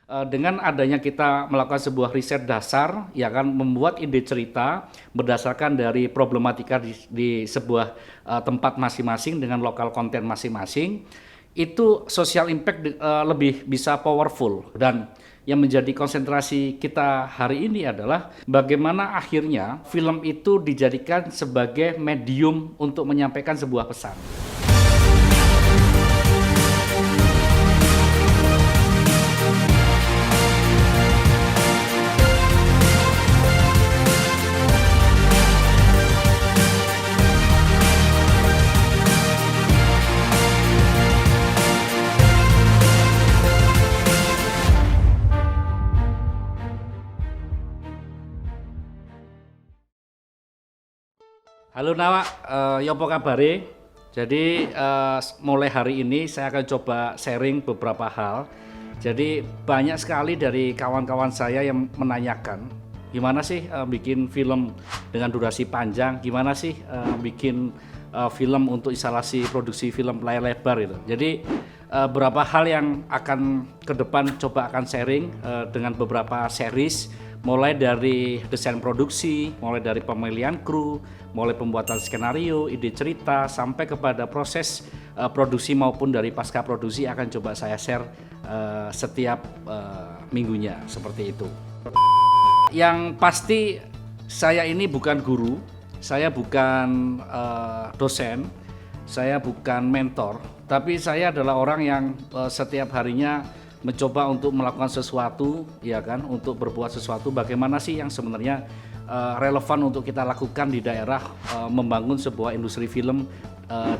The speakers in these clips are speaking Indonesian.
Dengan adanya kita melakukan sebuah riset dasar, ya kan, membuat ide cerita berdasarkan dari problematika di sebuah tempat masing-masing dengan lokal konten masing-masing, itu social impact lebih bisa powerful. Dan yang menjadi konsentrasi kita hari ini adalah bagaimana akhirnya film itu dijadikan sebagai medium untuk menyampaikan sebuah pesan. Halo Nawa, yopo kabare? Jadi mulai hari ini saya akan coba sharing beberapa hal. Jadi banyak sekali dari kawan-kawan saya yang menanyakan, gimana sih bikin film dengan durasi panjang, gimana sih bikin film untuk instalasi produksi film layar lebar itu. Jadi beberapa hal yang akan ke depan coba akan sharing dengan beberapa series, mulai dari desain produksi, mulai dari pemilihan kru, mulai pembuatan skenario, ide cerita, sampai kepada proses produksi maupun dari pasca produksi akan coba saya share setiap minggunya seperti itu. Yang pasti saya ini bukan guru, saya bukan dosen, saya bukan mentor, tapi saya adalah orang yang setiap harinya mencoba untuk melakukan sesuatu, ya kan, untuk berbuat sesuatu. Bagaimana sih yang sebenarnya relevan untuk kita lakukan di daerah, membangun sebuah industri film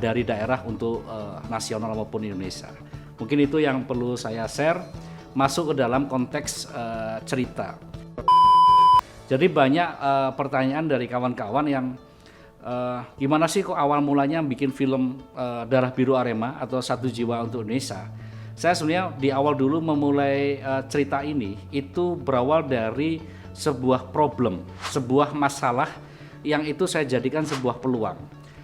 dari daerah untuk nasional maupun Indonesia. Mungkin itu yang perlu saya share, masuk ke dalam konteks cerita. Jadi banyak pertanyaan dari kawan-kawan yang gimana sih kok awal mulanya bikin film Darah Biru Arema atau Satu Jiwa untuk Indonesia. Saya sebenarnya di awal dulu memulai cerita ini itu berawal dari sebuah problem, sebuah masalah yang itu saya jadikan sebuah peluang.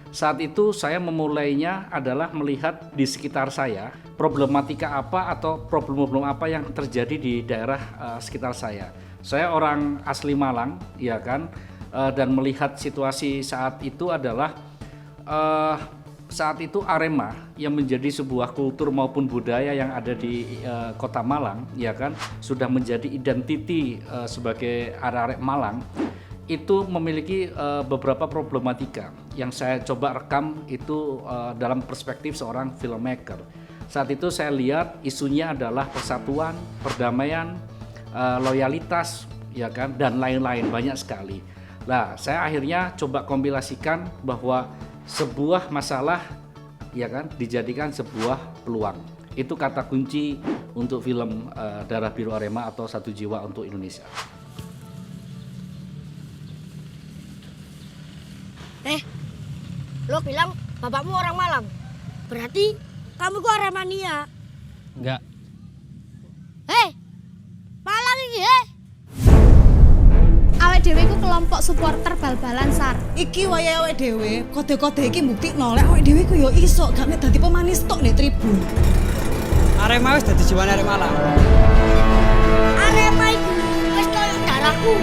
Saat itu saya memulainya adalah melihat di sekitar saya problematika apa atau problem-problem apa yang terjadi di daerah sekitar saya. Saya orang asli Malang, ya kan, dan melihat situasi saat itu adalah saat itu Arema yang menjadi sebuah kultur maupun budaya yang ada di kota Malang, ya kan, sudah menjadi identiti sebagai arek-arek Malang, itu memiliki beberapa problematika yang saya coba rekam itu dalam perspektif seorang filmmaker. Saat itu saya lihat isunya adalah persatuan, perdamaian, loyalitas, ya kan, dan lain-lain, banyak sekali. Nah, saya akhirnya coba kompilasikan bahwa sebuah masalah, ya kan, dijadikan sebuah peluang. Itu kata kunci untuk film Darah Biru Arema atau Satu Jiwa untuk Indonesia. Lo bilang bapakmu orang Malang, berarti kamu kok Aremania? Enggak. Malang ini Awake dhewe iku kelompok supporter bal-balan SAR. Iki wayahe awake dhewe, kode-kode iki mbuktikno lek awake dhewe ku yo iso gak nek dadi pemanis tok ning tribun. Arema wis dadi jiwane Arema Malang. Arema itu wis koyo darahku.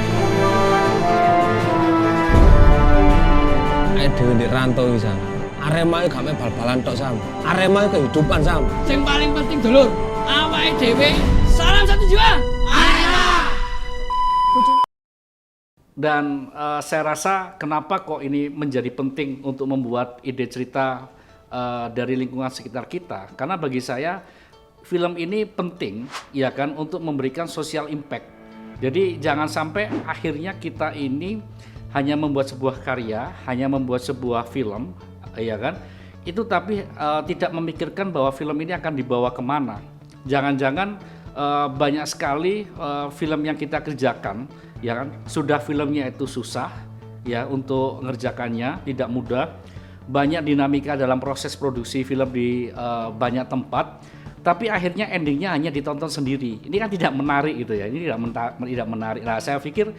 Awake dhewe ndek rantau iki Sam. Arema iki gak mek bal-balan tok Sam. Arema iki kehidupan Sam. Sing paling penting dulur, awake dhewe salam satu jiwa. Arema. Dan saya rasa kenapa kok ini menjadi penting untuk membuat ide cerita dari lingkungan sekitar kita, karena bagi saya film ini penting, ya kan, untuk memberikan social impact. Jadi jangan sampai akhirnya kita ini hanya membuat sebuah karya, hanya membuat sebuah film, ya kan, itu tapi tidak memikirkan bahwa film ini akan dibawa kemana. Jangan-jangan banyak sekali film yang kita kerjakan, ya kan, sudah filmnya itu susah, ya, untuk ngerjakannya tidak mudah, banyak dinamika dalam proses produksi film di banyak tempat, tapi akhirnya endingnya hanya ditonton sendiri. Ini kan tidak menarik gitu ya, ini tidak menarik. Nah, saya pikir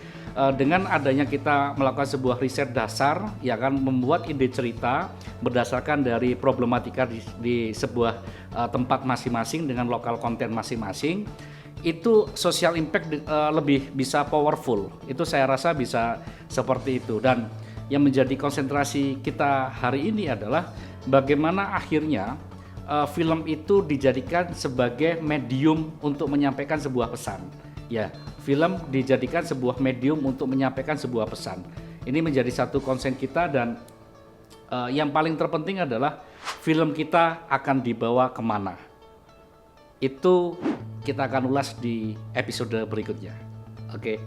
dengan adanya kita melakukan sebuah riset dasar, ya kan, membuat ide cerita berdasarkan dari problematika di sebuah tempat masing-masing dengan lokal konten masing-masing, itu social impact lebih bisa powerful. Itu saya rasa bisa seperti itu. Dan yang menjadi konsentrasi kita hari ini adalah bagaimana akhirnya film itu dijadikan sebagai medium untuk menyampaikan sebuah pesan. Ya, film dijadikan sebuah medium untuk menyampaikan sebuah pesan. Ini menjadi satu konsen kita, dan yang paling terpenting adalah film kita akan dibawa kemana. Itu kita akan ulas di episode berikutnya. Oke.